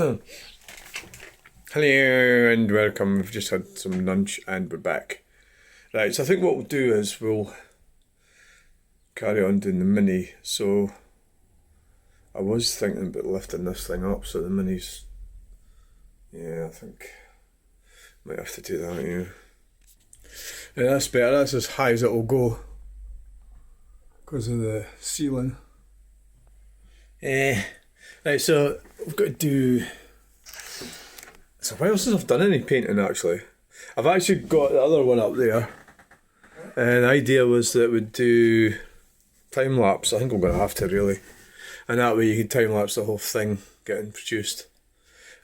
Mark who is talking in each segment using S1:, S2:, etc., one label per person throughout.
S1: Hello and welcome. We've just had some lunch and we're back. Right, so I think what we'll do is we'll carry on doing the mini. So I was thinking about lifting this thing up, so the mini's, yeah, I think might have to do that, yeah. Yeah, that's better, that's as high as it'll go because of the ceiling. Right, so we've got to do, it's a while since I've done any painting actually. I've actually got the other one up there, and the idea was that we'd do time lapse. I think I'm going to have to really, and that way you can time lapse the whole thing getting produced.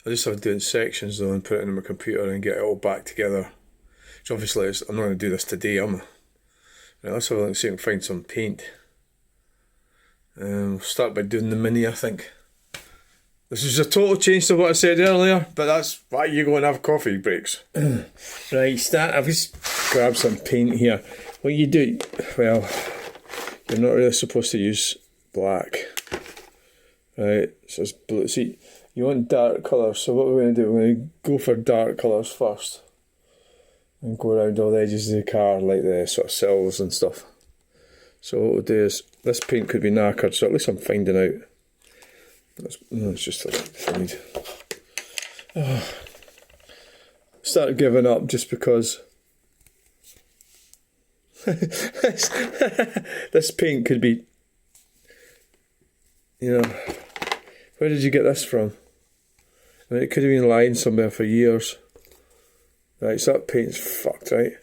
S1: I just have to do it in sections though and put it in my computer and get it all back together. Which obviously I'm not going to do this today, am I? Right, let's have a look and see if I can find some paint. We'll start by doing the mini, I think. This is a total change to what I said earlier, but that's why you go and have coffee breaks. Right, I've just grabbed some paint here. What you do, well, you're not really supposed to use black. Right, so it's blue. See, you want dark colours, so what we're going to do, we're going to go for dark colours first. And go around all the edges of the car, like the sort of sills and stuff. So what we'll do is, this paint could be knackered, so at least I'm finding out. It's just like fine. Started giving up just because this paint could be, you know, where did you get this from? I mean, it could have been lying somewhere for years. Right, so that paint's fucked, right?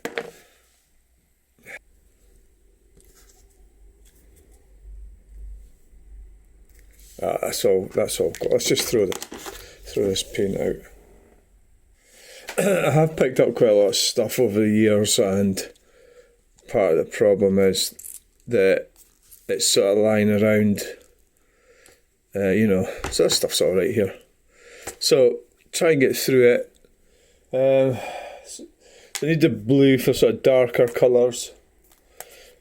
S1: That's all. Let's just throw this paint out. I have picked up quite a lot of stuff over the years, and part of the problem is that it's sort of lying around. You know, so that stuff's all right here. So try and get through it. So we need the blue for sort of darker colours.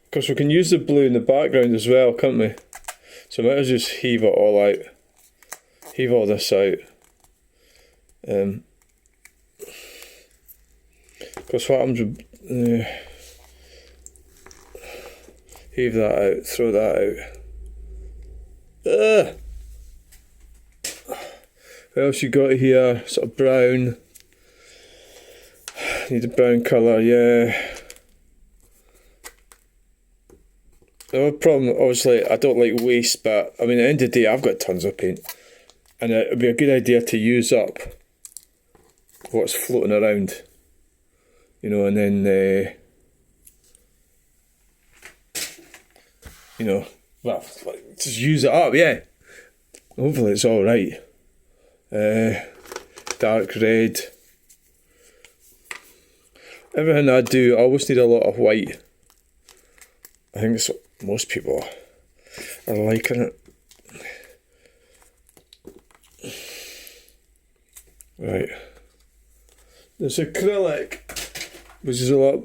S1: Because we can use the blue in the background as well, can't we? So I might as well just heave it all out. Heave all this out. Because what happens with... heave that out, throw that out. What else you got here? Sort of brown. Need a brown colour, yeah. The problem, obviously, I don't like waste, but I mean, at the end of the day, I've got tons of paint, and it would be a good idea to use up what's floating around, you know, and then, you know, well, just use it up, yeah. Hopefully, it's all right. Dark red. Everything I do, I always need a lot of white. I think that's what most people are liking it. Right. There's acrylic, which is a lot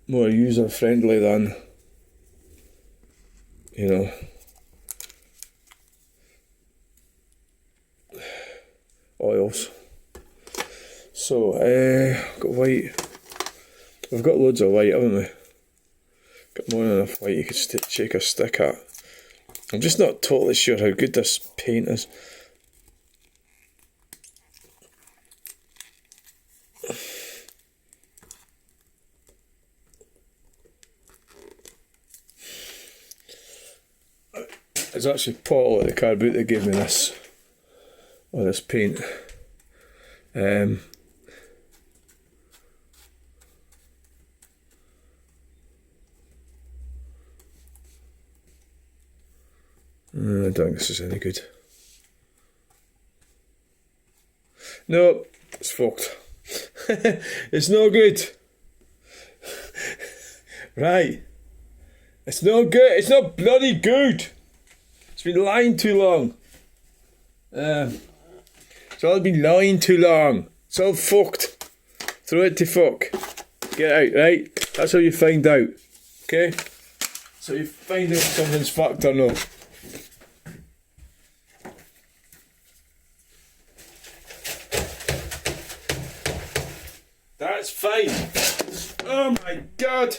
S1: more user friendly than, you know, oils. So, got white. We've got loads of white, haven't we? Got more than enough white you could shake a stick at. I'm just not totally sure how good this paint is. It's actually Paul at the car boot that gave me this, or this paint. I don't think this is any good. No, it's fucked. It's no good. Right. It's no good. It's not bloody good. It's been lying too long. It's all been lying too long. It's all fucked. Throw it to fuck. Get out, right? That's how you find out. Okay? So you find out if something's fucked or not. That's fine. Oh my god.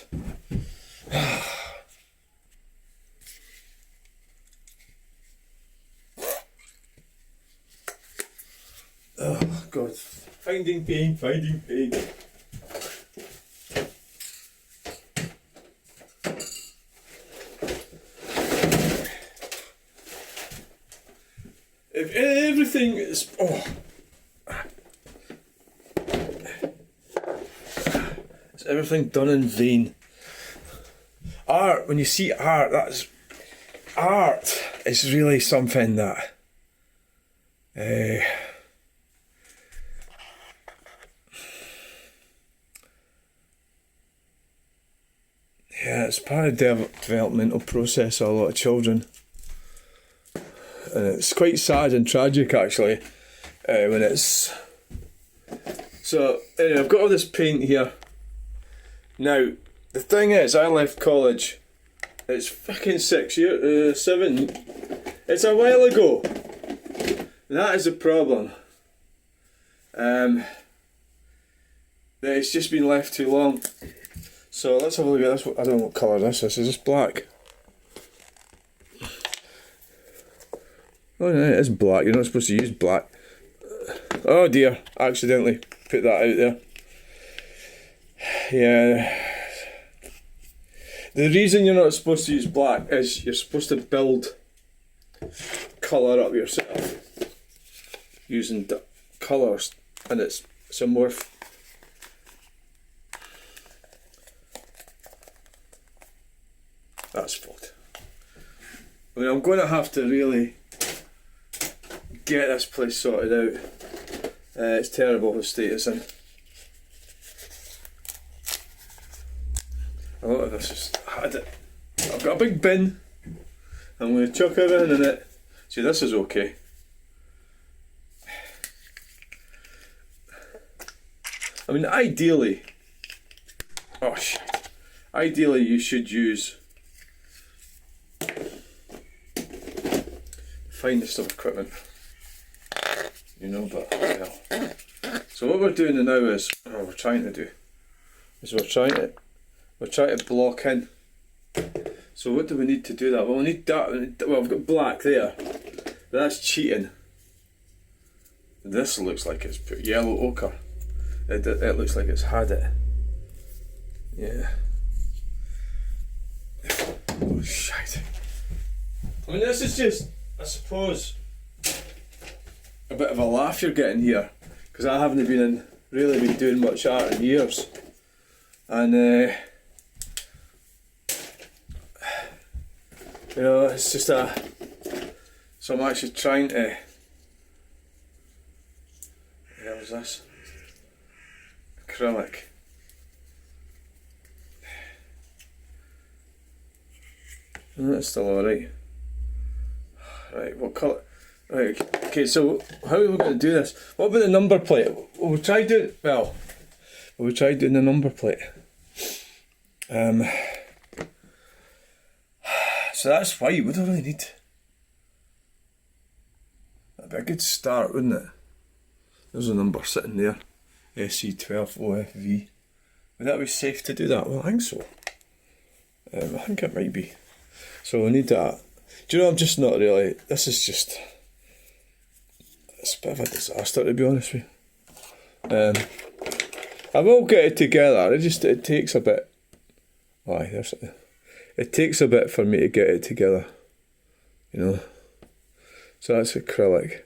S1: Oh god. Finding pain, finding pain. If everything is is everything done in vain? Art, when you see art, art is really something that yeah, it's part of the developmental process of a lot of children. And it's quite sad and tragic actually, when it's... So, anyway, I've got all this paint here. Now, the thing is, I left college, it's fucking 7, it's a while ago. That is a problem. That it's just been left too long. So let's have a look at this. I don't know what colour this is. Is this black? Oh no, it is black. You're not supposed to use black. Oh dear, I accidentally put that out there. Yeah. The reason you're not supposed to use black is you're supposed to build colour up yourself using colours, and it's a more that's fucked. I mean, I'm going to have to really get this place sorted out. It's terrible the state it's in. A lot of this is... I've got a big bin. I'm going to chuck everything in it. See, this is okay. I mean, ideally... Oh shit. Ideally you should use the finest of equipment. You know, but well. So what we're doing now is, we're trying to block in. So what do we need to do that? Well, we need that. Well, I've got black there, but that's cheating. This looks like it's put yellow ochre. It looks like it's had it. Yeah. Oh shit. I mean, this is just, I suppose, a bit of a laugh you're getting here, because I haven't really been doing much art in years, and you know, it's just so I'm actually trying to, what was this? Acrylic. That's still alright. Right, what colour? Right, okay, so how are we going to do this? What about the number plate? We'll try doing the number plate. So that's white. What do I really need? That'd be a good start, wouldn't it? There's a number sitting there. SC12 OFV. Would that be safe to do that? Well, I think so. I think it might be. So we need that. Do you know, I'm just not really... This is just... It's a bit of a disaster, to be honest with you. I will get it together. It takes a bit... Aye, there's it. It takes a bit for me to get it together. You know. So that's acrylic.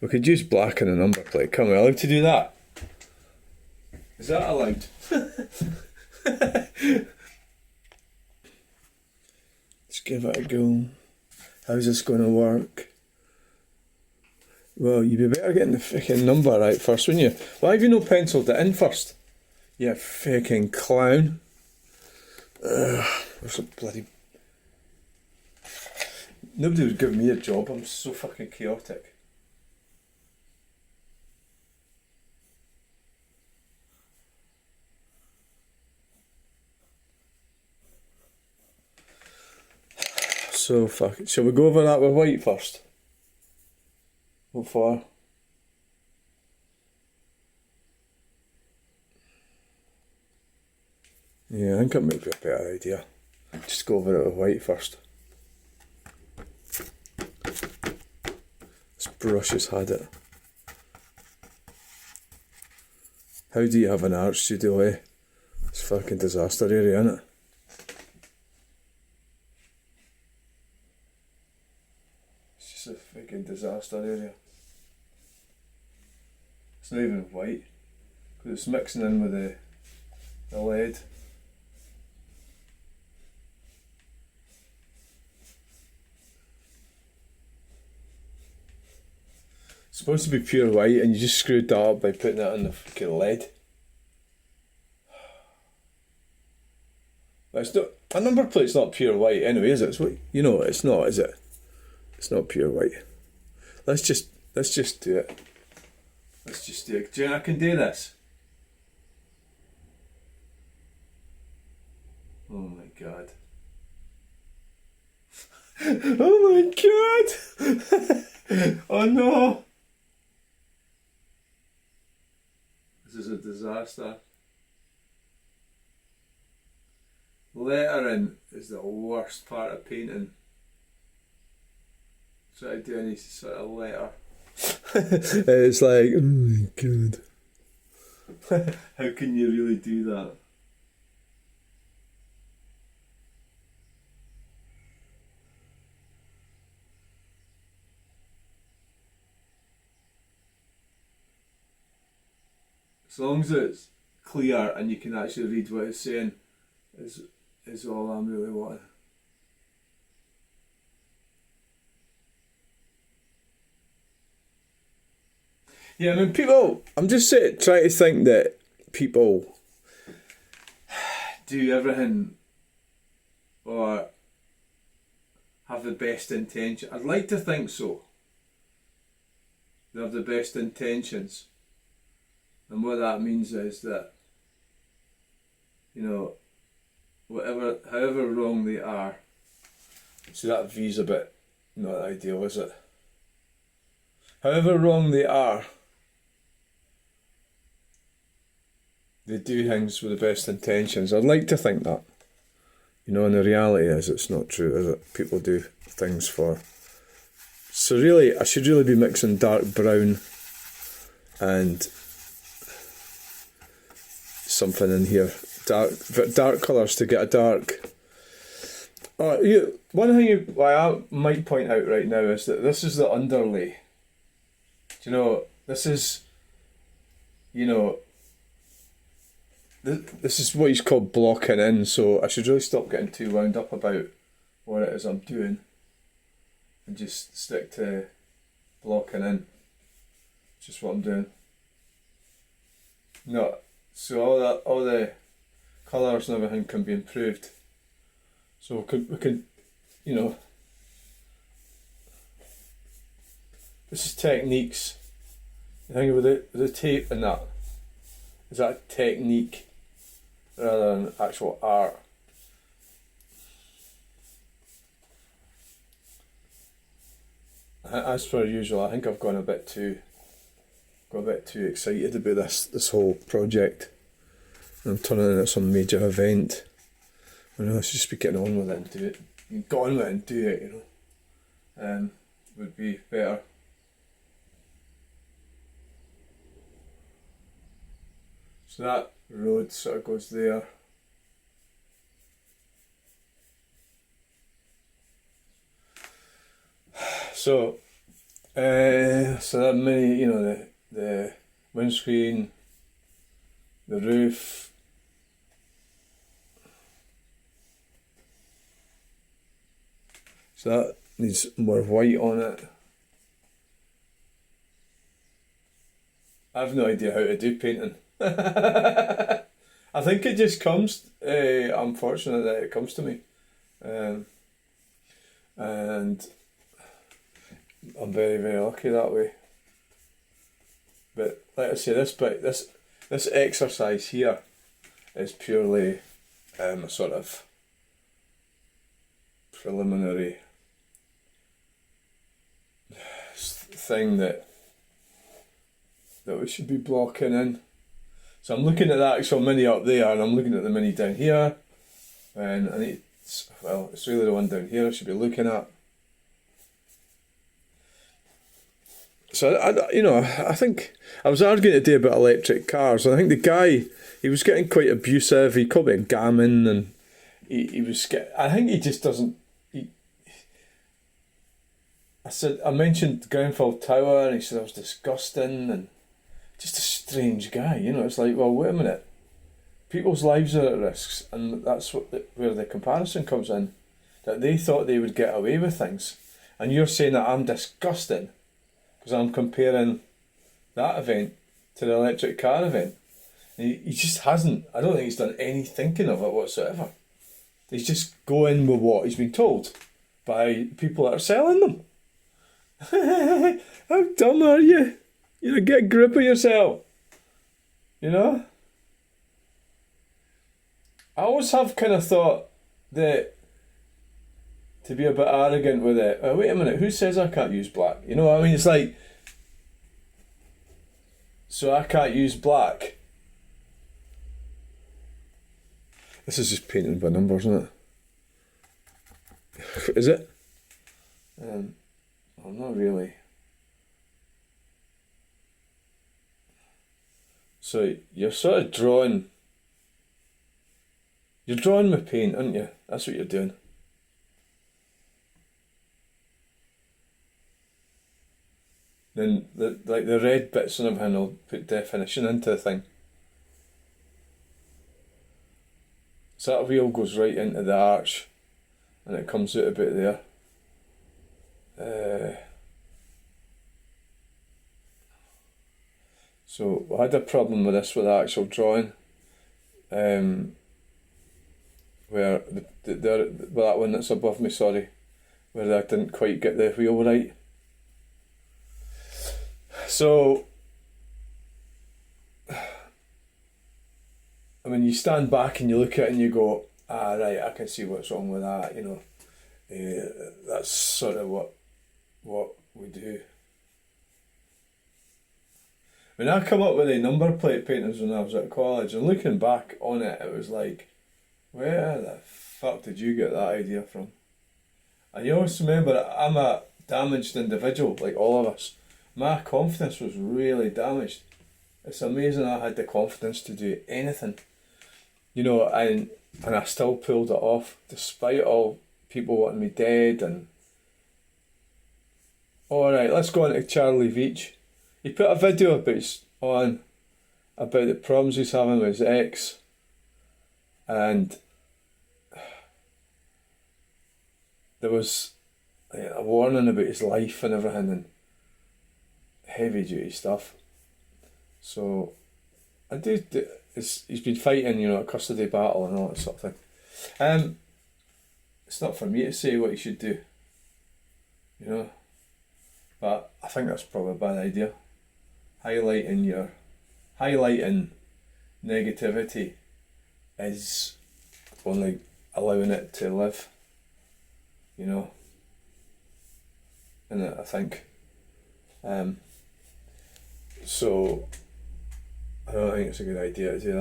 S1: We could use black in a number plate. Can we allowed to do that? Is that allowed? Let's give it a go. How's this going to work? Well, you'd be better getting the freaking number right first, wouldn't you? Why have you not penciled it in first? You freaking clown. There's a bloody... Nobody would give me a job. I'm so fucking chaotic. So fuck it. Shall we go over that with white first? What for? Yeah, I think it might be a better idea. Just go over it with white first. This brush has had it. How do you have an art studio, eh? It's a fucking disaster area, isn't it? It's just a fucking disaster area. It's not even white, because it's mixing in with the lead. It's supposed to be pure white, and you just screwed that up by putting it on the fucking lead. It's not, a number plate's not pure white anyway, is it? It's what, you know, it's not, is it? It's not pure white. Let's just do it. Let's just do it. Do you know I can do this? Oh my god. Oh my god! Oh no! This is a disaster. Lettering is the worst part of painting. Try to do any sort of letter. It's like, oh my god. How can you really do that? As long as it's clear and you can actually read what it's saying is all I'm really wanting. Yeah, I mean, people, I'm just trying to think that people do everything or have the best intention. I'd like to think so. They have the best intentions. And what that means is that, you know, however wrong they are. See, that V's a bit not ideal, is it? However wrong they are, they do things with the best intentions. I'd like to think that. You know, and the reality is it's not true, is it? People do things for... So really, I should really be mixing dark brown and something in here. Dark colours to get a dark... one thing I might point out right now is that this is the underlay. Do you know, this is... You know... This is what he's called blocking in, so I should really stop getting too wound up about what it is I'm doing and just stick to blocking in. Just what I'm doing. No, so all the colours and everything can be improved. So we can, you know, this is techniques. The thing with the tape and that is that technique rather than actual art. As per usual, I think I've got a bit too excited about this whole project. I'm turning it into some major event. I know I should just be getting on with it and do it. Get on with it and do it, you know. Would be better. So that road sort of goes there. So that many, you know, the windscreen, the roof, so that needs more white on it. I have no idea how to do painting. I think it just comes. I'm fortunate that it comes to me, and I'm very, very lucky that way. But like I say, this exercise here is purely a sort of preliminary thing that we should be blocking in. So I'm looking at the actual mini up there, and I'm looking at the mini down here, and I need, well, it's really the one down here I should be looking at. So I think I was arguing today about electric cars, and I think the guy, he was getting quite abusive. He called me a gammon, and he was I think he just doesn't. I mentioned Grenfell Tower, and he said I was disgusting, and just a strange guy. It's like, well, wait a minute, people's lives are at risk, and that's where the comparison comes in. That they thought they would get away with things, and you're saying that I'm disgusting because I'm comparing that event to the electric car event. And he just hasn't. I don't think he's done any thinking of it whatsoever. He's just going with what he's been told by people that are selling them. How dumb are you? Get a grip of yourself. I always have kind of thought that to be a bit arrogant with it. Wait a minute, who says I can't use black? You know what I mean? It's like, so I can't use black. This is just painting by numbers, isn't it? Is it? Well, not really. So you're sort of drawing. You're drawing with paint, aren't you? That's what you're doing. Then the red bits and everything will put definition into the thing. So that wheel goes right into the arch, and it comes out a bit there. So I had a problem with this with the actual drawing, where that one that's above me, sorry, where I didn't quite get the wheel right. So, I mean, you stand back and you look at it and you go, right, I can see what's wrong with that, that's sort of what we do. I mean, I come up with the number plate paintings when I was at college, and looking back on it, it was like, where the fuck did you get that idea from? And you always remember, I'm a damaged individual, like all of us. My confidence was really damaged. It's amazing I had the confidence to do anything, and I still pulled it off, despite all people wanting me dead. And alright, let's go on to Charlie Veach. He put a video about the problems he's having with his ex, and there was a warning about his life and everything, and heavy duty stuff. So I do. He's been fighting, a custody battle and all that sort of thing. It's not for me to say what he should do, but I think that's probably a bad idea. Highlighting negativity is only allowing it to live, and I think. So I don't think it's a good idea to do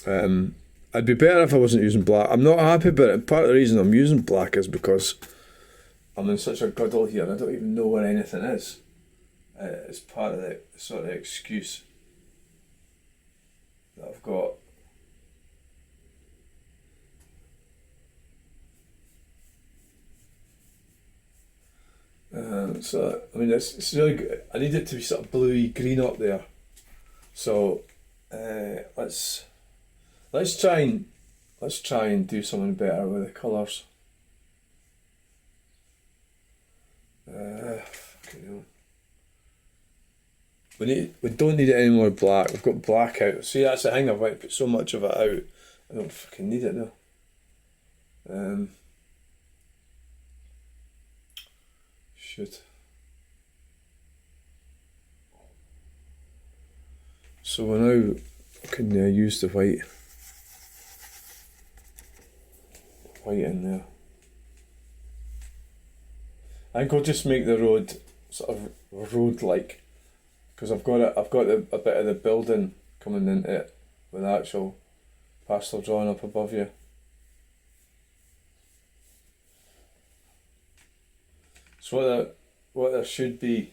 S1: that. I'd be better if I wasn't using black. I'm not happy about it. Part of the reason I'm using black is because I'm in such a guddle here. I don't even know where anything is. It's part of the sort of excuse that I've got. So I mean, it's really good. I need it to be sort of bluey green up there. So let's try and do something better with the colours. We don't need it any more black. We've got black out. See, that's the thing. I've put so much of it out. I don't fucking need it now. Shit. So we're now can use the white in there. I think I'll just make the road sort of road-like. because I've got a bit of the building coming into it with actual pastel drawing up above here. So what there should be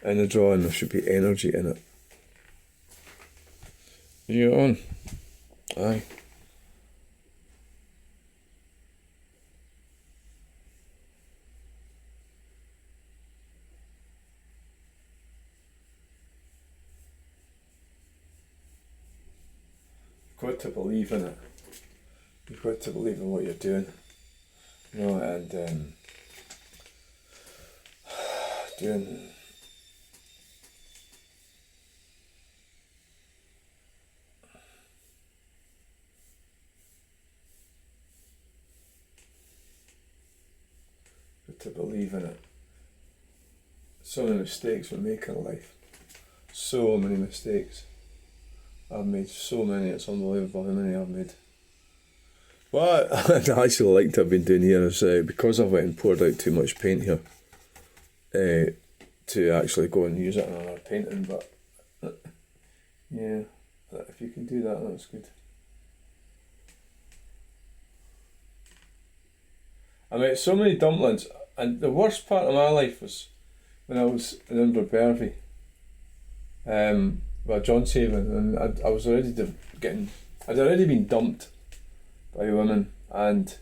S1: in the drawing, there should be energy in it. You on? Aye. You've got to believe in it. You've got to believe in what you're doing. You know, and doing. Got to believe in it. So many mistakes we make in life. So many mistakes. I've made so many, it's unbelievable how many I've made. What I'd actually like to have been doing here is, because I've went and poured out too much paint here, to actually go and use it in another painting, but yeah, if you can do that, that's good. I made so many dumplings, and the worst part of my life was when I was in Inverbervie, with John Savin, and I was already I'd already been dumped by women, and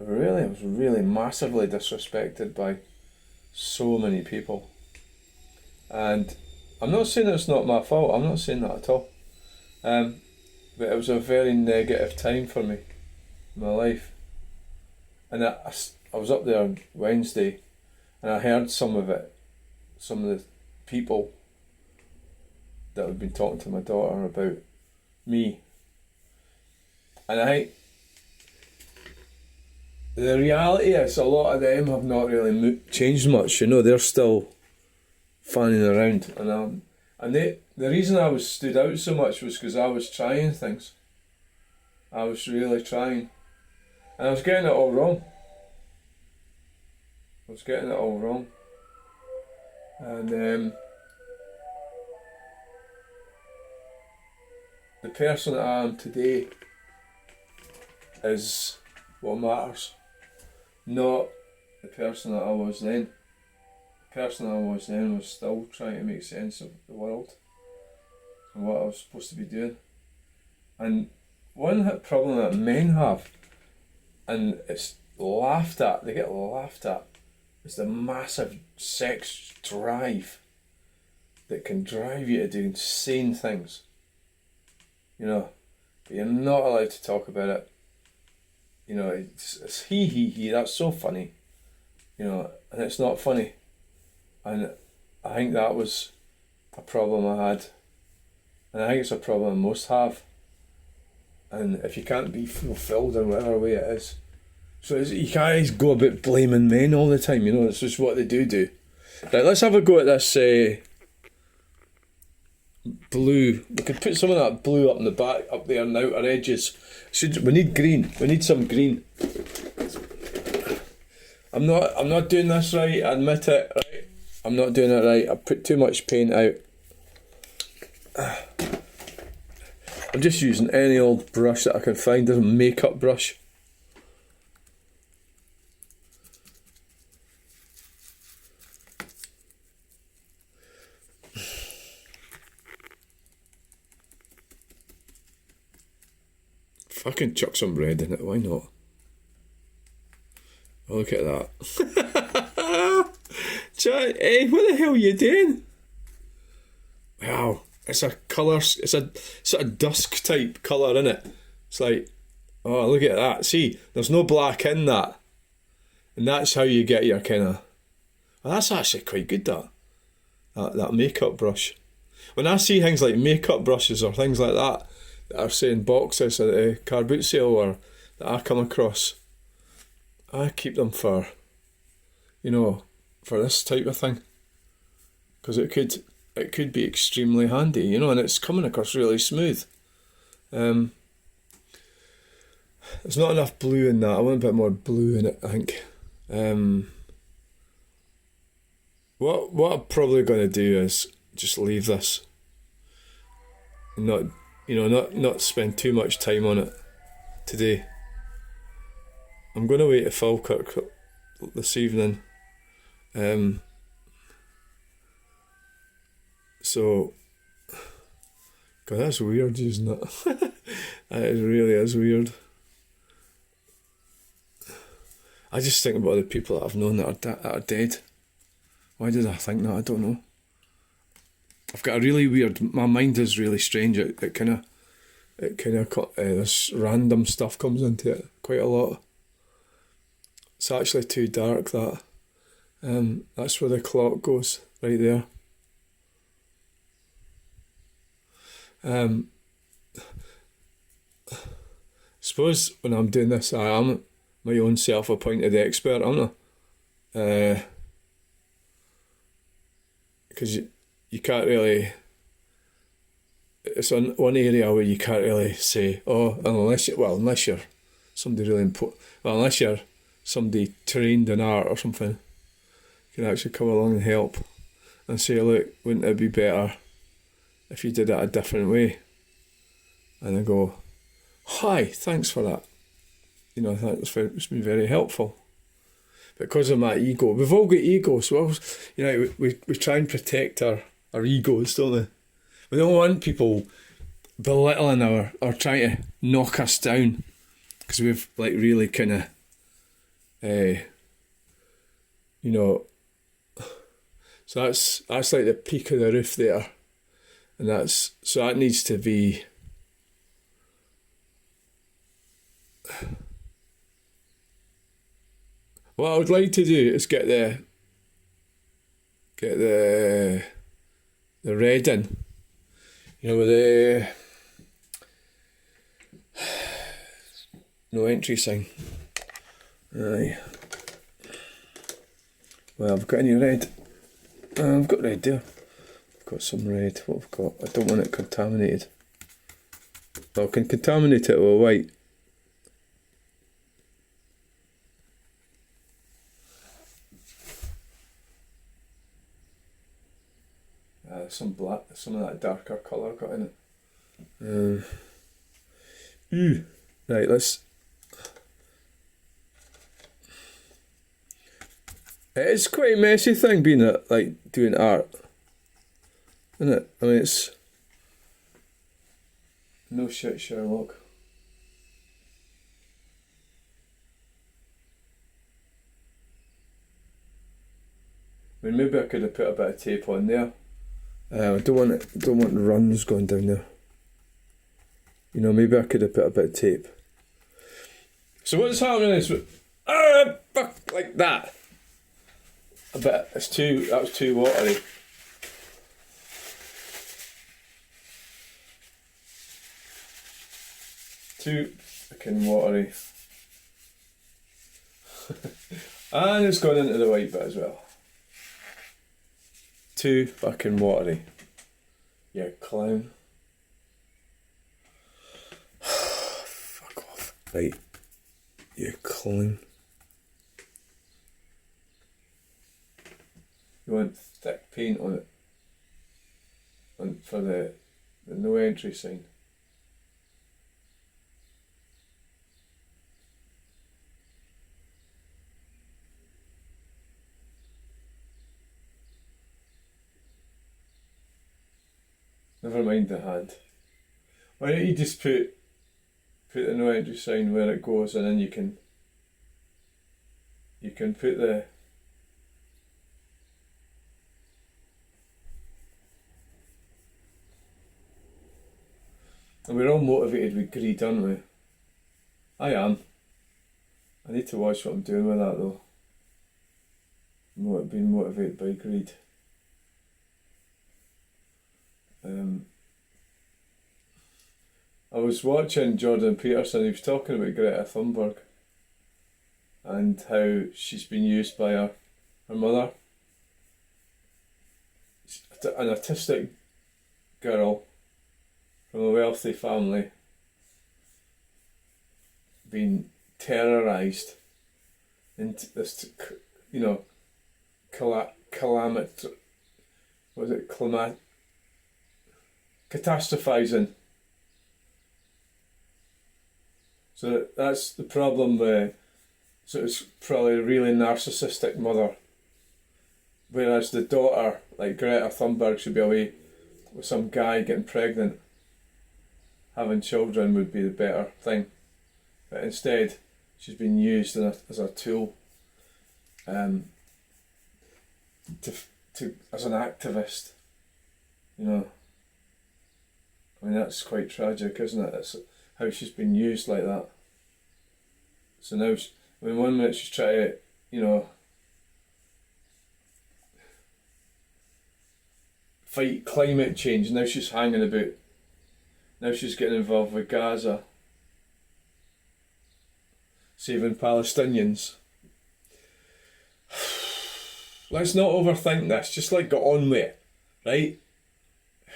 S1: I was really massively disrespected by so many people. And I'm not saying it's not my fault, I'm not saying that at all. But it was a very negative time for me in my life. And I was up there on Wednesday, and I heard some of the people that had been talking to my daughter about me. And the reality is a lot of them have not really changed much, you know, they're still fanning around. And the reason I stood out so much was because I was trying things. I was really trying. And I was getting it all wrong. And the person that I am today is what matters, not the person that I was then. The person I was then was still trying to make sense of the world and what I was supposed to be doing. And one problem that men have, and it's laughed at, they get laughed at, is the massive sex drive that can drive you to do insane things. You know, but you're not allowed to talk about it. You know, it's he, that's so funny. You know, and it's not funny. And I think that was a problem I had. And I think it's a problem most have. And if you can't be fulfilled in whatever way it is. So you can't always go about blaming men all the time, you know, it's just what they do. Right, let's have a go at this blue. We could put some of that blue up in the back, up there on the outer edges. We need green. We need some green. I'm not doing this right, I admit it, right? I'm not doing it right. I put too much paint out. I'm just using any old brush that I can find. There's a makeup brush. Fucking chuck some red in it, why not? Oh, look at that. Hey, what the hell are you doing? Wow, it's a colour, it's a sort of dusk type colour, innit? It's like, oh, look at that. See, there's no black in that. And that's how you get your kind of... Well, that's actually quite good, that makeup brush. When I see things like makeup brushes or things like that are saying boxes at a car boot sale or that I come across, I keep them for, you know, for this type of thing, because it could be extremely handy, you know, and it's coming across really smooth. There's not enough blue in that. I want a bit more blue in it, I think. What I'm probably going to do is just leave this. Not, not spend too much time on it today. I'm going away to Falkirk this evening. So, God, that's weird, isn't it? It really is weird. I just think about the people that I've known that are dead. Why did I think that? I don't know. I've got a really weird. My mind is really strange. It kind of this random stuff comes into it quite a lot. It's actually too dark. That's where the clock goes, right there. Suppose when I'm doing this, I am my own self-appointed expert, aren't I? Because you can't really. It's one area where you can't really say, unless you're somebody really important. Well, unless you're somebody trained in art or something, you can actually come along and help and say, look, wouldn't it be better if you did it a different way? And I go, hi, thanks for that. It's been very helpful. Because of my ego, we've all got egos, so we try and protect our egos, don't we? We don't want people belittling or trying to knock us down, because we've really kind of, so that's like the peak of the roof there, and that needs to be. What I would like to do is get the red in, with the no entry sign. Aye. Well, I've got any red. I've got red there. I've got some red. What I've got? I don't want it contaminated. Well, I can contaminate it with white. Some black, some of that darker colour got in it. Right, let's. It is quite a messy thing being doing art, isn't it? I mean, it's no shit, Sherlock. I mean, maybe I could have put a bit of tape on there. I don't want runs going down there. Maybe I could have put a bit of tape. So what's happening is, fuck, like that. A bit. That was too watery. Too fucking watery. And it's gone into the white bit as well. Too fucking watery. You clown. Fuck off. Right. You clown. You want thick paint on it. And for the no entry sign. Never mind the hand. Why don't you just put the no entry sign where it goes, and then you can put the and we're all motivated with greed, aren't we? I am. I need to watch what I'm doing with that though. Being motivated by greed. I was watching Jordan Peterson. He was talking about Greta Thunberg and how she's been used by her mother. An autistic girl from a wealthy family being terrorised into this, calamity. Was it Catastrophising. So that's the problem with, so it's probably a really narcissistic mother. Whereas the daughter, like Greta Thunberg, should be away with some guy getting pregnant. Having children would be the better thing. But instead, she's been used as a tool as an activist. You know. I mean, that's quite tragic, isn't it? It's how she's been used like that. So now, one minute she's trying to, you know, fight climate change. Now she's hanging about. Now she's getting involved with Gaza. Saving Palestinians. Let's not overthink this. Just like get on with it, right?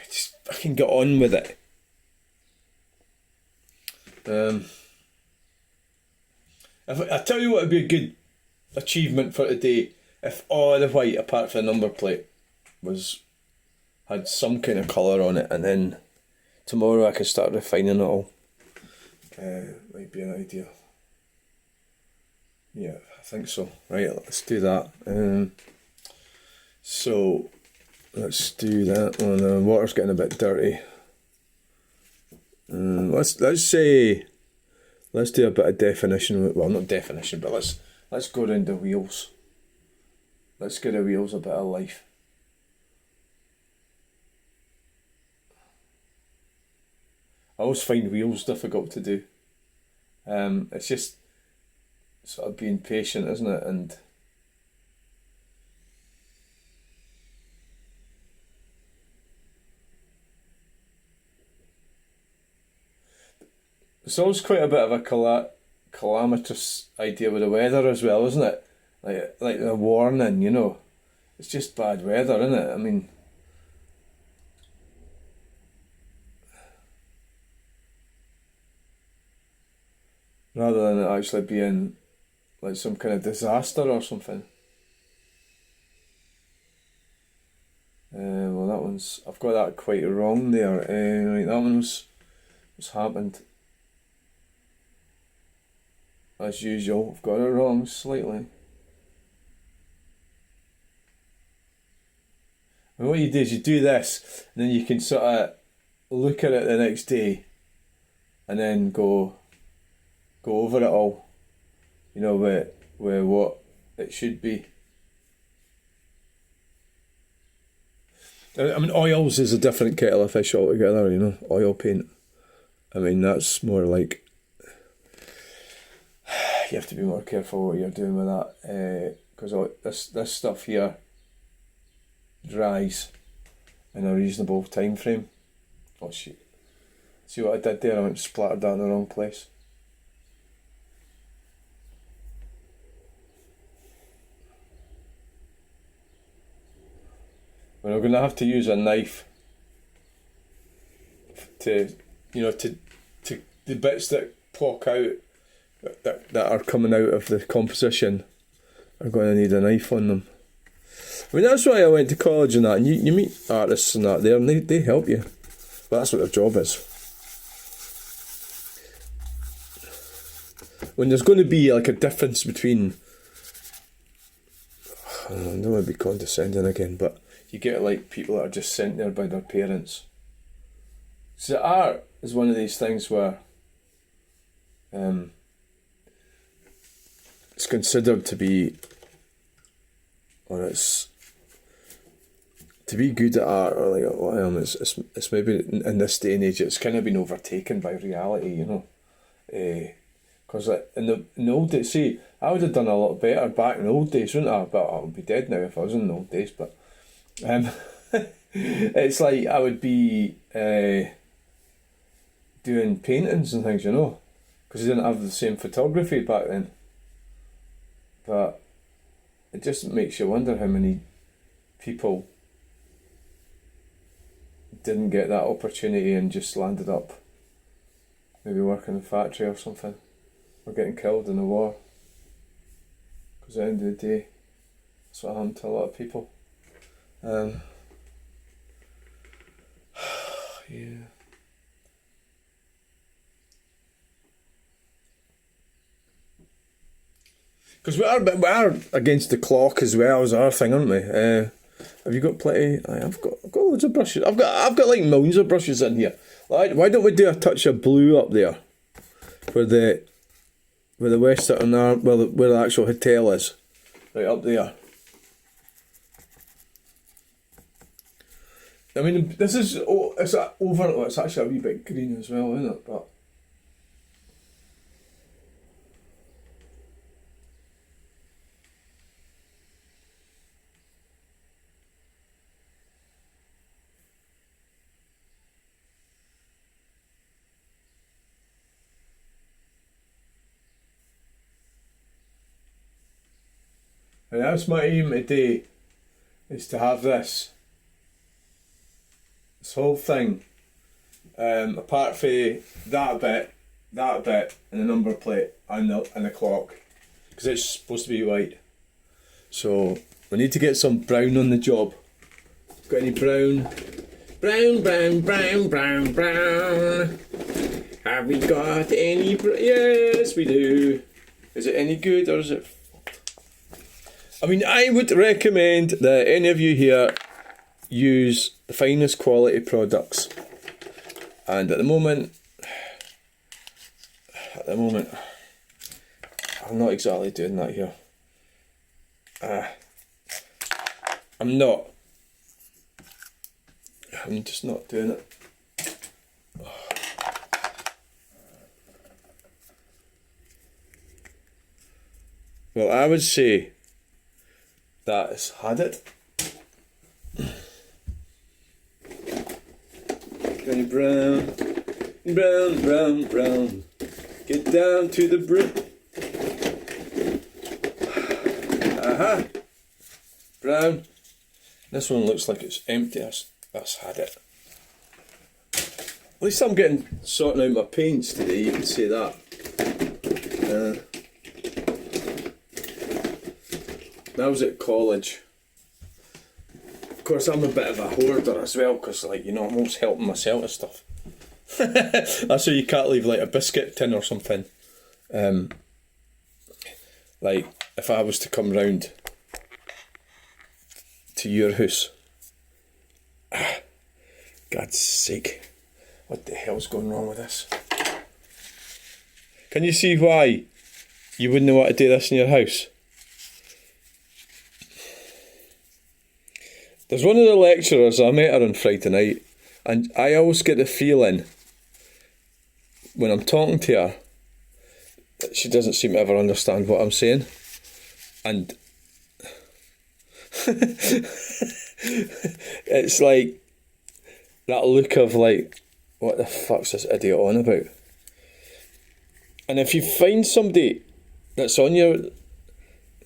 S1: Just fucking get on with it. I tell you what would be a good achievement for today, if all the white apart from the number plate had some kind of colour on it, and then tomorrow I could start refining it all. Might be an idea. Yeah, I think so. Right, let's do that. So let's do that one. The water's getting a bit dirty. Let's do a bit of definition. Well, not definition, but let's go around the wheels. Let's give the wheels a bit of life. I always find wheels difficult to do. It's just sort of being patient, isn't it? And it's always quite a bit of a calamitous idea with the weather as well, isn't it? Like a warning, you know. It's just bad weather, isn't it? I mean, rather than it actually being like some kind of disaster or something. Well, that one's, I've got that quite wrong there. Right, that one's what's happened. As usual, I've got it wrong slightly. And what you do is you do this, and then you can sort of look at it the next day, and then go over it all, you know, with what it should be. I mean, oils is a different kettle of fish altogether, you know, oil paint. I mean, that's more like, you have to be more careful what you're doing with that, because this stuff here dries in a reasonable time frame. Oh shit. See what I did there? I went splattered that in the wrong place. We're going to have to use a knife to, you know, to the bits that pock out, that are coming out of the composition, are going to need a knife on them. I mean, that's why I went to college and that, and you meet artists and that there, and they help you. But that's what their job is. When there's going to be like a difference between, I don't want to be condescending again, but you get like people that are just sent there by their parents. So art is one of these things where it's considered to be, or it's to be good at art, or like it's maybe in this day and age it's kind of been overtaken by reality, you know. Because like in the old days, see, I would have done a lot better back in the old days, wouldn't I? But I would be dead now if I was in the old days. But it's like I would be doing paintings and things, you know, because they didn't have the same photography back then. But it just makes you wonder how many people didn't get that opportunity and just landed up maybe working in a factory or something, or getting killed in the war. Because at the end of the day, that's what happened to a lot of people. Yeah. Because we are against the clock as well as our thing, aren't we? Have you got plenty? I've got loads of brushes. I've got like millions of brushes in here. Why don't we do a touch of blue up there, where the Westerton arm, where the actual hotel is, right up there. I mean, this is it's over. It's actually a wee bit green as well, isn't it? But and that's my aim today, is to have this whole thing, apart from that bit, and the number plate, and the clock, because it's supposed to be white. So we need to get some brown on the job. Got any brown? Brown. Have we got any? Yes, we do. Is it any good, or is it? I mean, I would recommend that any of you here use the finest quality products, and at the moment I'm not exactly doing that here. I'm just not doing it. Well, I would say that has had it. Any brown. Get down to the brim. Aha! Brown. This one looks like it's empty. That's had it. At least I'm sorting out my paints today, you can say that. I was at college. Of course, I'm a bit of a hoarder as well, because I'm always helping myself with stuff. That's why you can't leave like a biscuit tin or something. Like if I was to come round to your house, God's sake, what the hell's going wrong with this? Can you see why you wouldn't want to do this in your house? There's one of the lecturers, I met her on Friday night, and I always get the feeling when I'm talking to her that she doesn't seem to ever understand what I'm saying. And it's like that look of like, what the fuck's this idiot on about? And if you find somebody that's on your,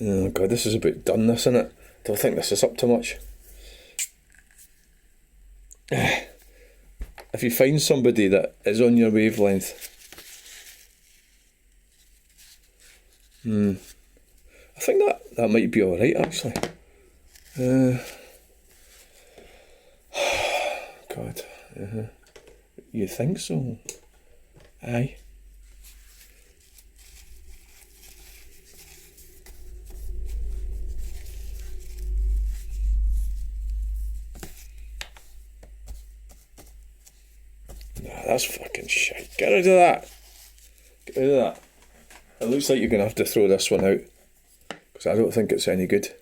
S1: oh God, this is about done, this, isn't it? Don't think this is up too much. If you find somebody that is on your wavelength, I think that might be alright actually. God, you think so? Aye. That's fucking shit. Get rid of that. Get rid of that. It looks like you're going to have to throw this one out, because I don't think it's any good.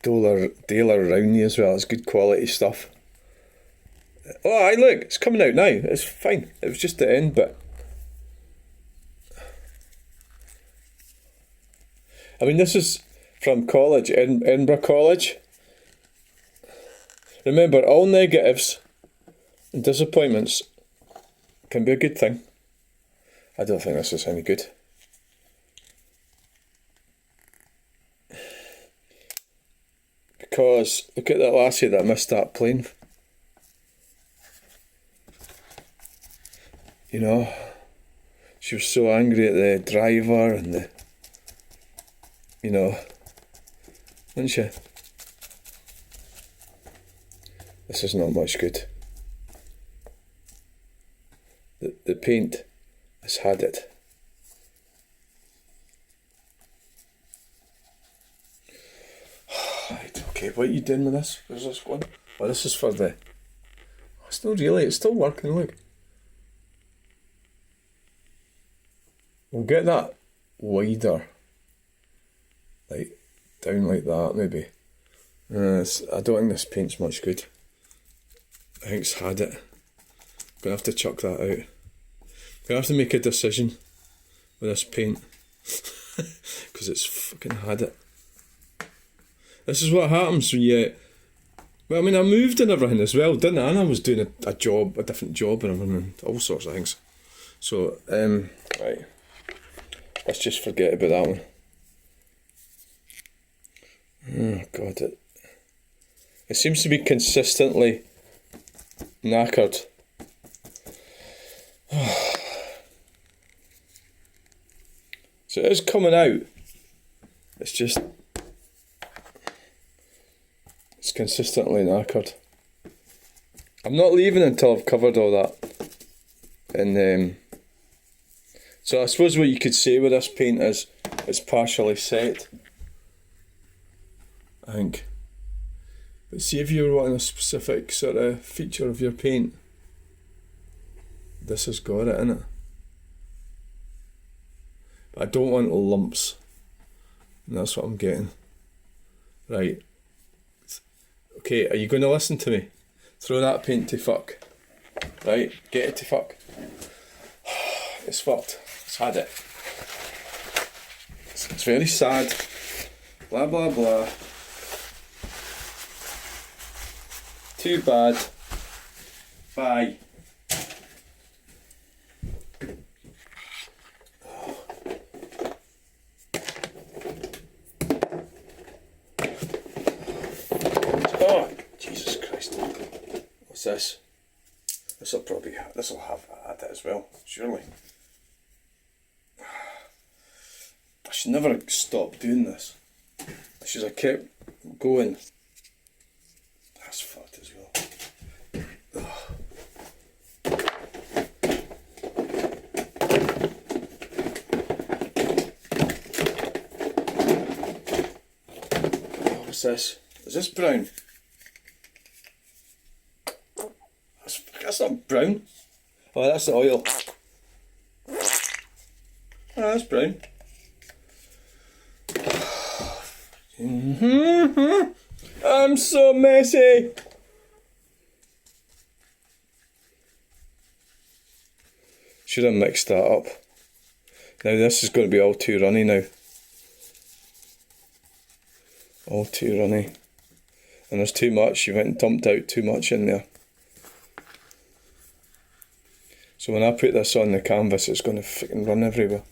S1: Daler Rowney as well. It's good quality stuff. Oh, aye, look, it's coming out now. It's fine. It was just the end bit. I mean, this is from college, Edinburgh College. Remember, all negatives and disappointments can be a good thing. I don't think this is any good. Because look at that lassie that missed that plane. You know, she was so angry at the driver and wasn't she? This is not much good. The paint has had it. Right, okay, what are you doing with this? Where's this going? Oh, this is for the... It's not really, it's still working, look. We'll get that wider. Like, down like that, maybe. I don't think this paint's much good. I think it's had it. Gonna have to chuck that out. Gonna have to make a decision with this paint. Because it's fucking had it. This is what happens when you... Well, I mean, I moved and everything as well, didn't I? And I was doing a job, a different job and everything, all sorts of things. So, right. Let's just forget about that one. Oh, God. It seems to be consistently knackered. So it is coming out. It's just... It's consistently knackered. I'm not leaving until I've covered all that. And so I suppose what you could say with this paint is it's partially set, I think. But see if you're wanting a specific sort of feature of your paint, this has got it in it. But I don't want lumps. And that's what I'm getting. Right. Okay, are you going to listen to me? Throw that paint to fuck. Right, get it to fuck. It's fucked. It's had it. It's very sad. Blah blah blah. Too bad. Bye. Oh, Jesus Christ. What's this? This'll have had it as well, surely. I should never stop doing this. I should have kept going. That's fucked as well. Oh, what's this? Is this brown? That's not brown. Oh, that's the oil. Oh, that's brown. I'm so messy. Should have mixed that up. Now this is going to be all too runny now. All too runny. And there's too much. You went and dumped out too much in there. So when I put this on the canvas, it's going to fucking run everywhere.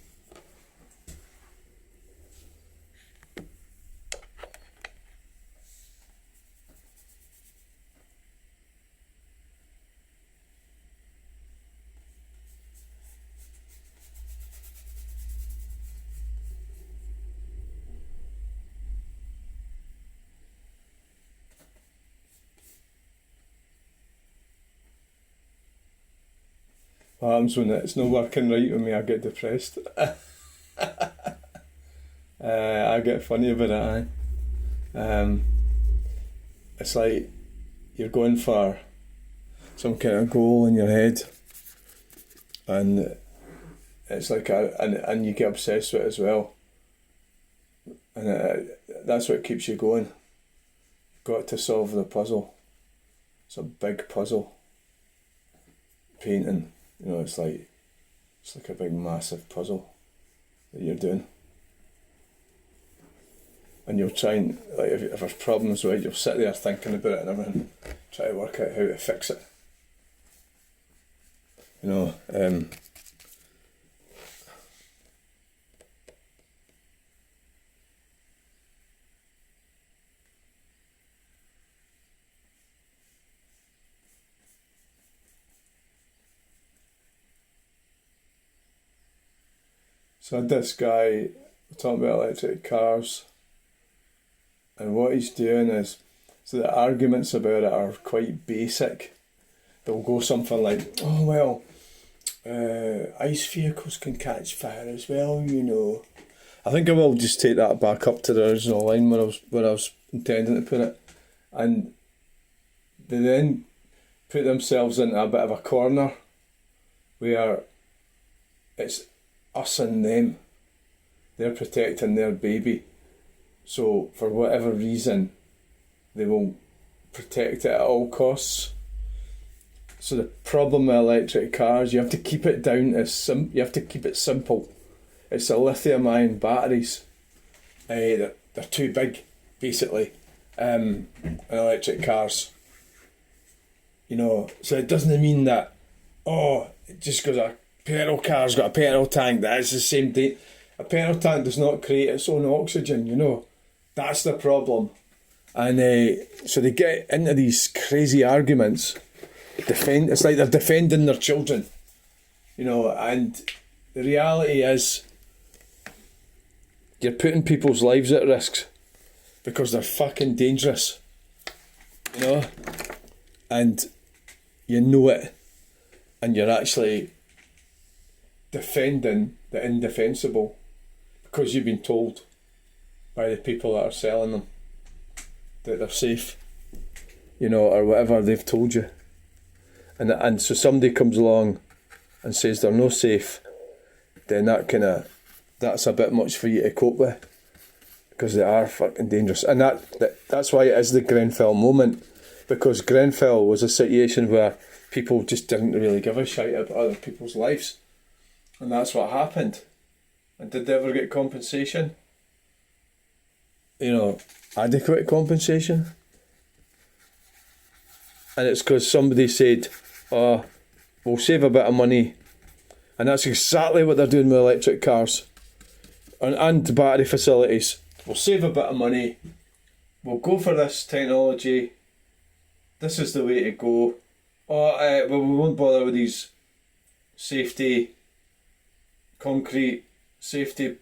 S1: What happens when it's not working right with me? I get depressed. I get funny about it. It's like you're going for some kind of goal in your head, and it's like and you get obsessed with it as well, and that's what keeps you going. Got to solve the puzzle. It's a big puzzle. Painting. You know, it's like a big massive puzzle that you're doing. And you're trying, like if there's problems with it, you'll sit there thinking about it and everything, try to work out how to fix it. You know, so I had this guy talking about electric cars, and what he's doing is So the arguments about it are quite basic. They'll go something like, oh well, ice vehicles can catch fire as well, you know. I think I will just take that back up to the original line where I was intending to put it. And they then put themselves into a bit of a corner where it's us and them. They're protecting their baby. So for whatever reason, they will protect it at all costs. So the problem with electric cars, you have to keep it down to you have to keep it simple. It's the lithium-ion batteries. They're too big, basically, in electric cars. You know, so it doesn't mean that, just because a petrol car's got a petrol tank, that it's the same thing. A petrol tank does not create its own oxygen, you know. That's the problem. And so they get into these crazy arguments. It's like they're defending their children, you know, and the reality is you're putting people's lives at risk because they're fucking dangerous, you know, and you know it, and you're actually defending the indefensible because you've been told by the people that are selling them that they're safe, you know, or whatever they've told you. And so somebody comes along and says they're no safe, then that's a bit much for you to cope with, because they are fucking dangerous. And that's why it is the Grenfell moment, because Grenfell was a situation where people just didn't really give a shit about other people's lives. And that's what happened. And did they ever get compensation? You know, adequate compensation? And it's because somebody said, we'll save a bit of money. And that's exactly what they're doing with electric cars and battery facilities. We'll save a bit of money. We'll go for this technology. This is the way to go. Well, we won't bother with these concrete safety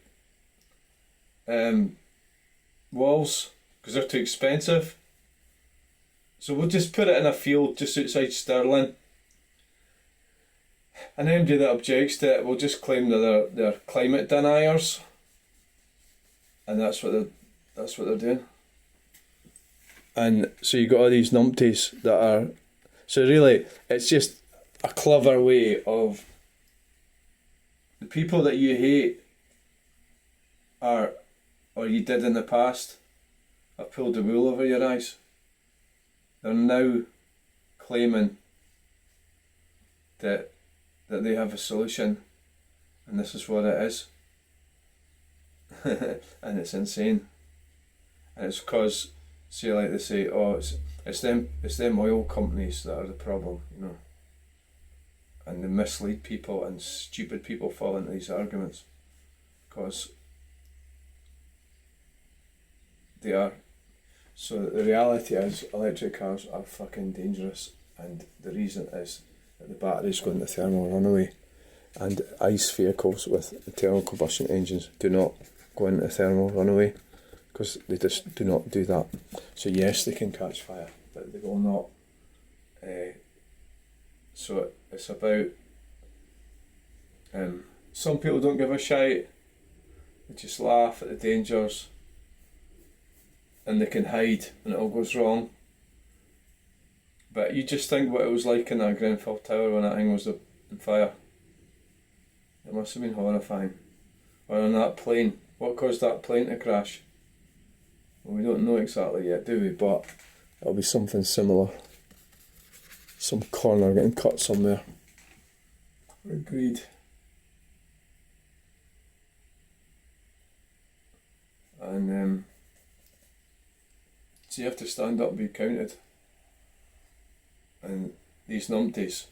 S1: walls because they're too expensive. So we'll just put it in a field just outside Stirling. And anybody that objects to it will just claim that they're climate deniers. And that's what they're doing. And so you got all these numpties that are... So really, it's just a clever way of... The people that you hate or you did in the past have pulled the wool over your eyes. They're now claiming that they have a solution and this is what it is. And it's insane. And it's because, see, like they say, it's them oil companies that are the problem, you know. And they mislead people and stupid people fall into these arguments because they are. So the reality is electric cars are fucking dangerous, and the reason is that the batteries go into thermal runaway, and ICE vehicles with internal combustion engines do not go into thermal runaway because they just do not do that. So yes, they can catch fire, but they will not. So it's about some people don't give a shite, they just laugh at the dangers and they can hide when it all goes wrong. But you just think what it was like in that Grenfell Tower when that thing was on fire. It must have been horrifying. Or on that plane, what caused that plane to crash? Well, we don't know exactly yet, do we? But it'll be something similar. Some corner getting cut somewhere. Agreed. And so you have to stand up and be counted. And these numpties.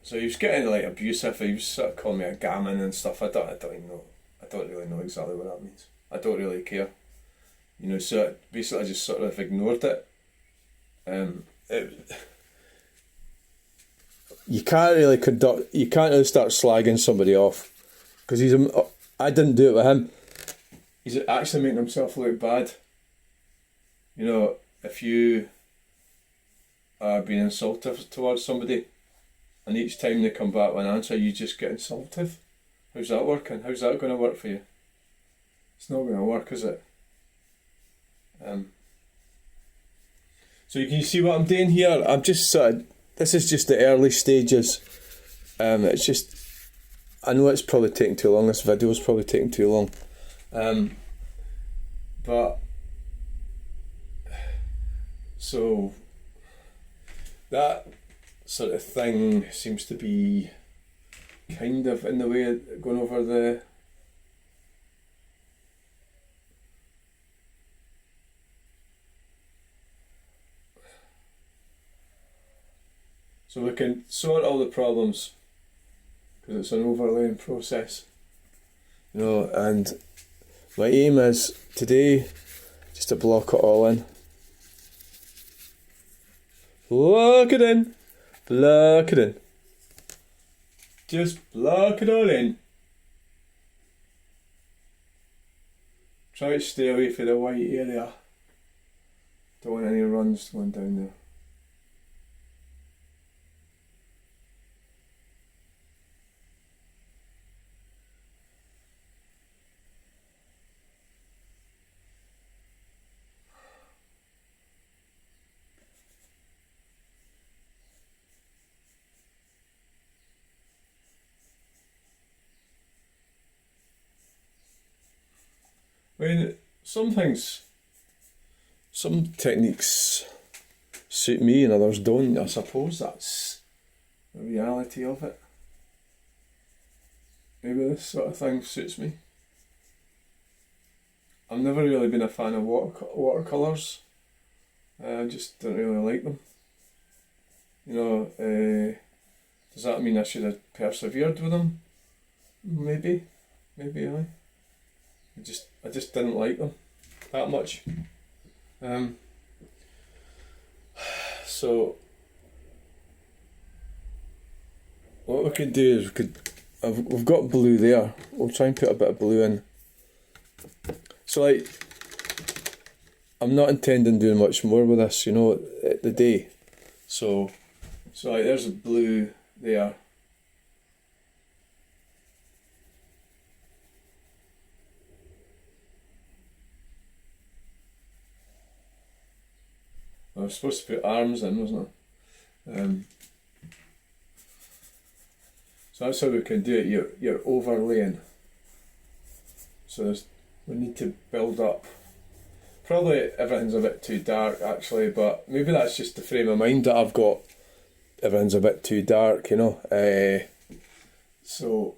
S1: So he was getting like abusive. He was sort of calling me a gammon and stuff. I don't really know exactly what that means. I don't really care. You know, so basically I just sort of ignored it. You can't really start slagging somebody off because I didn't do it with him. He's actually making himself look bad. You know, if you are being insultive towards somebody, and each time they come back with an answer, you just get insulted. How's that working? How's that going to work for you? It's not going to work, is it? So you can see what I'm doing here. I'm just this is just the early stages. It's just, I know it's probably taking too long. This video is probably taking too long. But so that sort of thing seems to be kind of in the way of going over the so we can sort all the problems because it's an overlaying process, you know, and my aim is today just to block it all in. Block it in. Block it in. Just block it all in. Try to stay away from the white area. Don't want any runs going down there. I mean, some techniques suit me and others don't. I suppose that's the reality of it. Maybe this sort of thing suits me. I've never really been a fan of watercolours. I just don't really like them. You know, does that mean I should have persevered with them? Maybe, aye. I just didn't like them that much. So what we could do is we've got blue there. We'll try and put a bit of blue in. So like, I'm not intending doing much more with this, you know, at the day. So like, there's a blue there. I was supposed to put arms in, wasn't I? So that's how we can do it. You're overlaying. So we need to build up. Probably everything's a bit too dark actually, but maybe that's just the frame of mind that I've got. Everything's a bit too dark, you know. So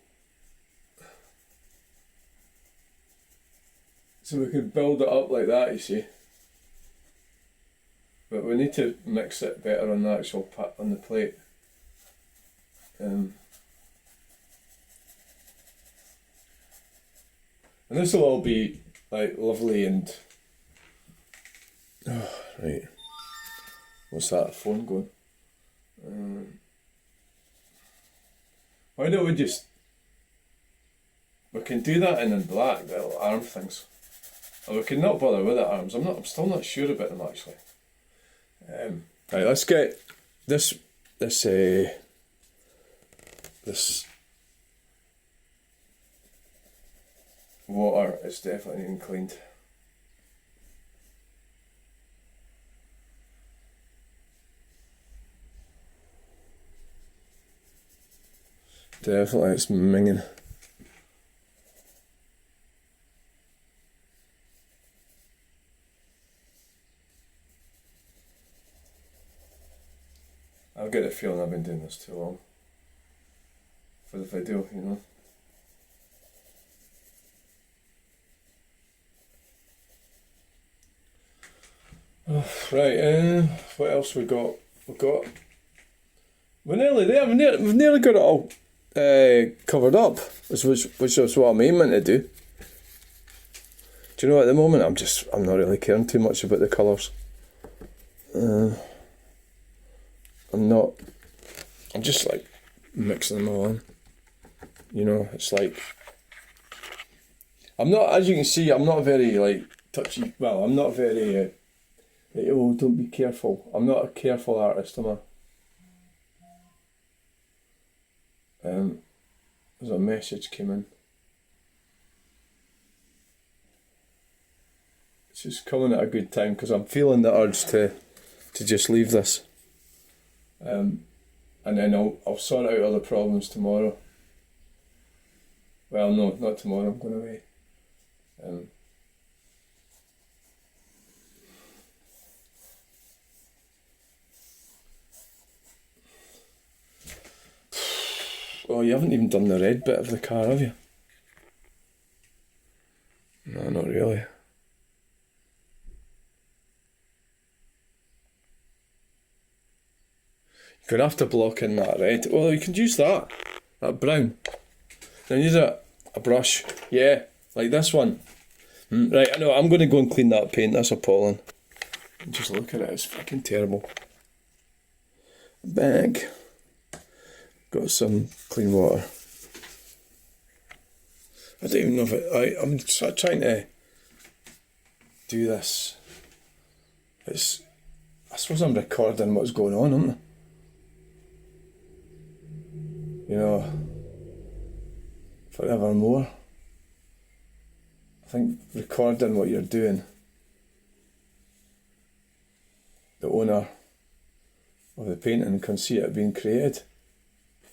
S1: we can build it up like that, you see. But we need to mix it better on the actual on the plate. And this will all be like lovely and right. What's that phone going? Why don't we can do that in black, the little arm things. Or we can not bother with the arms. I'm still not sure about them actually. Right, let's get this water is definitely inclined. Definitely it's minging. I've got a feeling I've been doing this too long for the video, you know. Oh, right, what else we got? We're nearly there. We've nearly got it all covered up, which is what I'm aiming to do. Do you know, at the moment I'm not really caring too much about the colours. I'm just like mixing them all in. You know, it's like, I'm not, as you can see, I'm not very like touchy, well, I'm not very Oh, don't be careful. I'm not a careful artist, am I? There's a message came in. It's just coming at a good time because I'm feeling the urge to just leave this. And then I'll sort out other problems tomorrow. Well, no, not tomorrow, I'm going away. Oh, you haven't even done the red bit of the car, have you? No, not really. You're going to have to block in that red. Well, you can use that brown. Then use a brush. Yeah, like this one. Right, I know, I'm going to go and clean that paint. That's appalling. Just look at it, it's fucking terrible. Bag. Got some clean water. I don't even know if I'm trying to do this. I suppose I'm recording what's going on, aren't I? You know, forevermore. I think recording what you're doing, the owner of the painting can see it being created.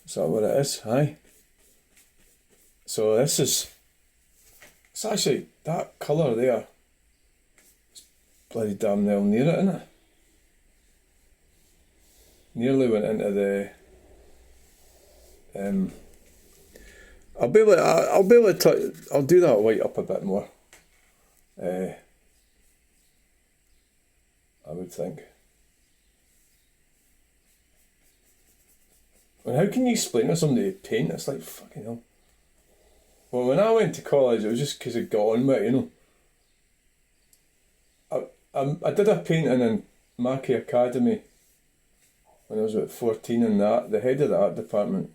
S1: Is that what it is? Aye. So it's actually, that colour there, it's bloody damn well near it, isn't it? Nearly went into the I'll be able to I'll do that white up a bit more. I would think. And how can you explain to somebody to paint? It's like, fucking hell. Well, when I went to college, it was just because it got on with it, you know. I did a painting in Mackay Academy when I was about 14, and the head of the art department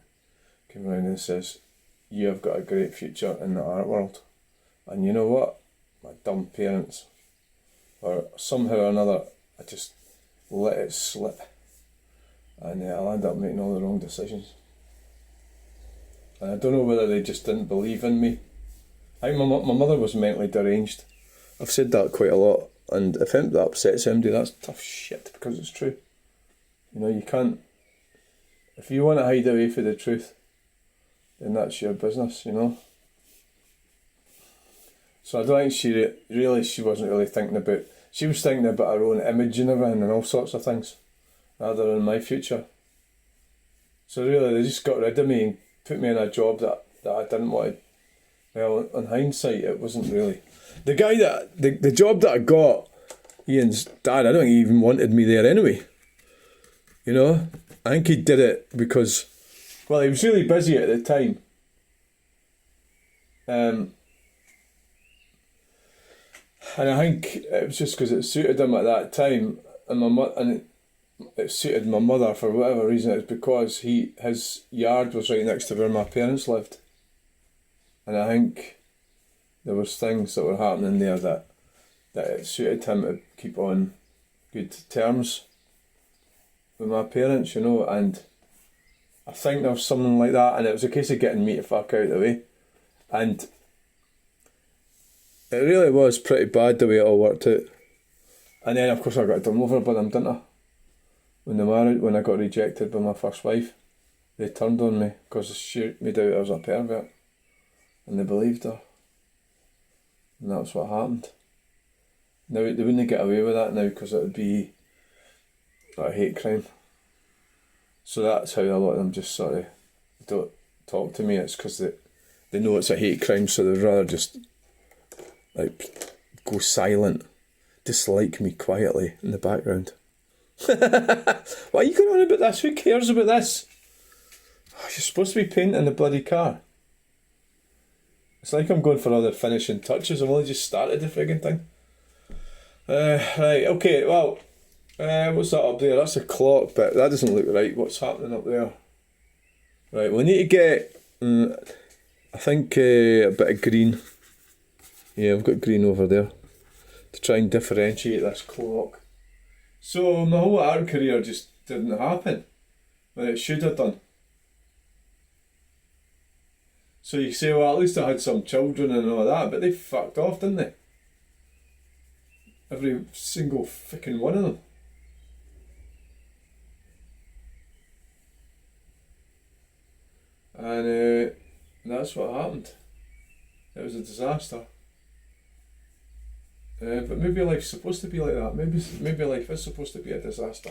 S1: came around and says, "You have got a great future in the art world." And you know what? My dumb parents, or somehow or another, I just let it slip. And I'll end up making all the wrong decisions. And I don't know whether they just didn't believe in me. I think my mother was mentally deranged. I've said that quite a lot, and if that upsets somebody, that's tough shit, because it's true. You know, you can't, if you want to hide away from the truth, then that's your business, you know. So I don't think she wasn't really thinking about, she was thinking about her own image and everything and all sorts of things, rather than my future. So really, they just got rid of me and put me in a job that I didn't want to. Well, in hindsight, it wasn't really. The guy the job that I got, Ian's dad, I don't think he even wanted me there anyway. You know, I think he did it because, well, he was really busy at the time. And I think it was just because it suited him at that time, and it suited my mother for whatever reason. It's because his yard was right next to where my parents lived, and I think there was things that were happening there that it suited him to keep on good terms with my parents, you know. And I think there was something like that, and it was a case of getting me to fuck out of the way. And it really was pretty bad the way it all worked out. And then of course I got done over by them, didn't I? When I got rejected by my first wife, they turned on me because she made out I was a pervert, and they believed her, and that's what happened. Now they wouldn't get away with that now because it would be a hate crime. So that's how a lot of them just sort of don't talk to me. It's because they know it's a hate crime, so they'd rather just like go silent, dislike me quietly in the background. Why are you going on about this? Who cares about this? Oh, you're supposed to be painting the bloody car. It's like I'm going for other finishing touches. I've only just started the frigging thing. Right, okay, well, what's that up there? That's a clock, but that doesn't look right. What's happening up there? Right, we need to get, I think, a bit of green. Yeah, I've got green over there to try and differentiate this clock. So my whole art career just didn't happen when it should have done. So you say, well, at least I had some children and all that, but they fucked off, didn't they? Every single fucking one of them. And that's what happened. It was a disaster. But maybe life's supposed to be like that. Maybe life is supposed to be a disaster.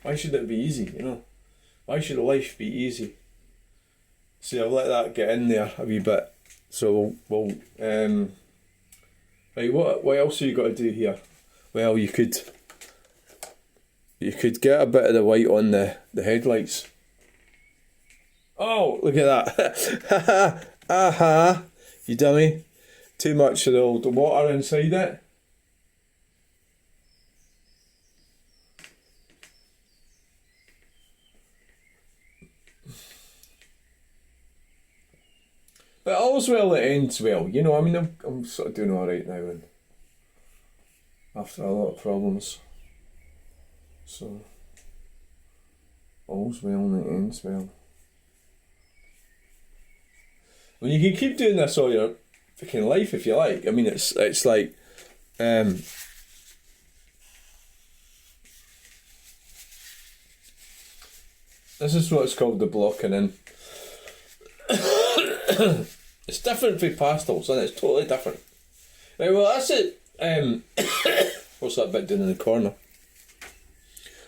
S1: Why should it be easy, you know? Why should life be easy? See, I'll let that get in there a wee bit. So we'll right, what else have you got to do here? Well, you could get a bit of the white on the headlights. Oh, look at that. Aha, you dummy. Too much of the old water inside it. But all's well that ends well, you know. I mean, I'm sort of doing all right now, and after a lot of problems, so all's well and it ends well. I mean, you can keep doing this all your freaking life if you like. I mean, it's like, this is what's called the blocking in. It's different from pastels, and it's totally different. Right, well, that's it. What's that bit doing in the corner?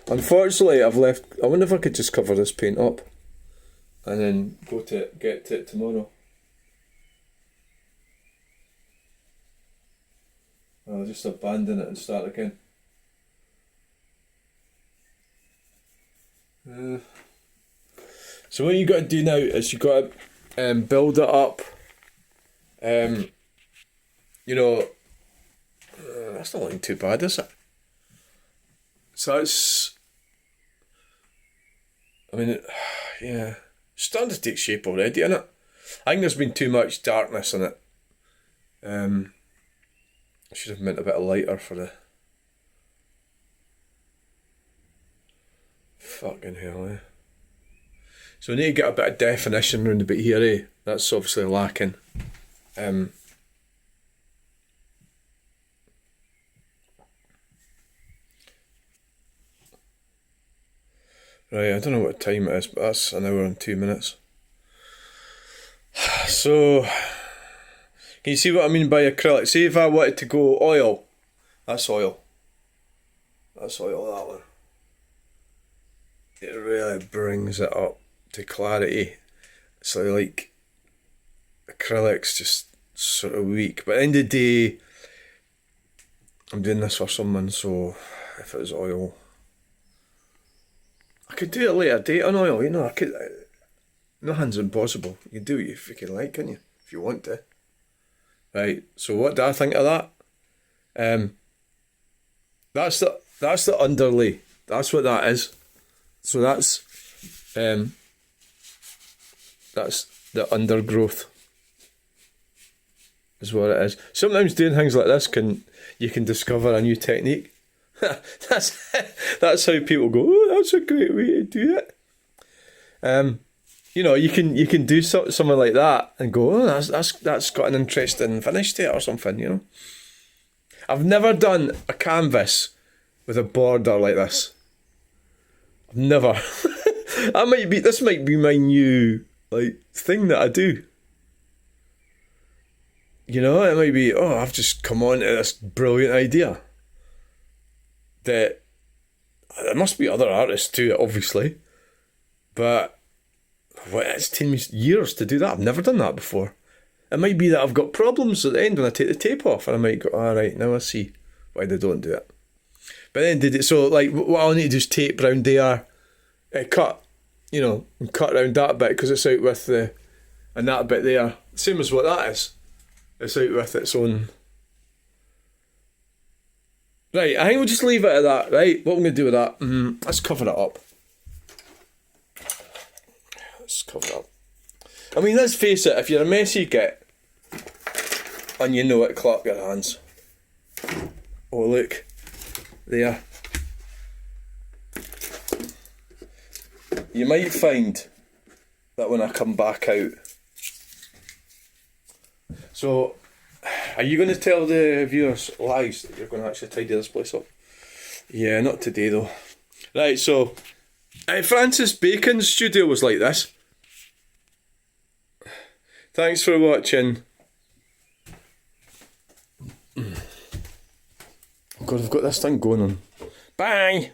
S1: Unfortunately, I've left. I wonder if I could just cover this paint up and then get to it tomorrow. I'll just abandon it and start again. So what you got to do now is you got to build it up. You know, that's not looking too bad, is it? So it's, I mean, yeah, it's starting to take shape already, isn't it? I think there's been too much darkness in it. I should have meant a bit of lighter for the... Fucking hell, eh? So we need to get a bit of definition around the bit here, eh? That's obviously lacking. Right, I don't know what time it is, but that's an hour and 2 minutes. So, can you see what I mean by acrylic? See if I wanted to go oil. That's oil. That's oil, that one. It really brings it up to clarity. So like acrylic's just sort of weak. But at the end of the day, I'm doing this for someone, so if it was oil, I could do it later date on oil, you know. I could. Nothing's impossible. You can do what you freaking like, can you? If you want to. Right. So what do I think of that? That's the underlay. That's what that is. So that's the undergrowth. Is what it is. Sometimes doing things like this you can discover a new technique. that's how people go, oh, that's a great way to do it. You know, you can do something like that and go, oh, that's got an interesting finish to it or something, you know. I've never done a canvas with a border like this. I've never. This might be my new thing that I do. You know, it might be, oh, I've just come on to this brilliant idea. That there must be other artists to it, obviously. But it's taken me years to do that. I've never done that before. It might be that I've got problems at the end when I take the tape off, and I might go, alright, now I see why they don't do it. But then did it, so what I'll need to do is tape round there, cut, you know, and cut around that bit because it's out with and that bit there. Same as what that is. It's out with its own. Right, I think we'll just leave it at that, right? What I'm going to do with that, let's cover it up. Let's cover it up. I mean, let's face it, if you're a messy git, and you know it, clap your hands. Oh, look. There. you might find that when I come back out. So, are you going to tell the viewers lies that you're going to actually tidy this place up? Yeah, not today though. Right, so Francis Bacon's studio was like this. Thanks for watching. God, I've got this thing going on. Bye!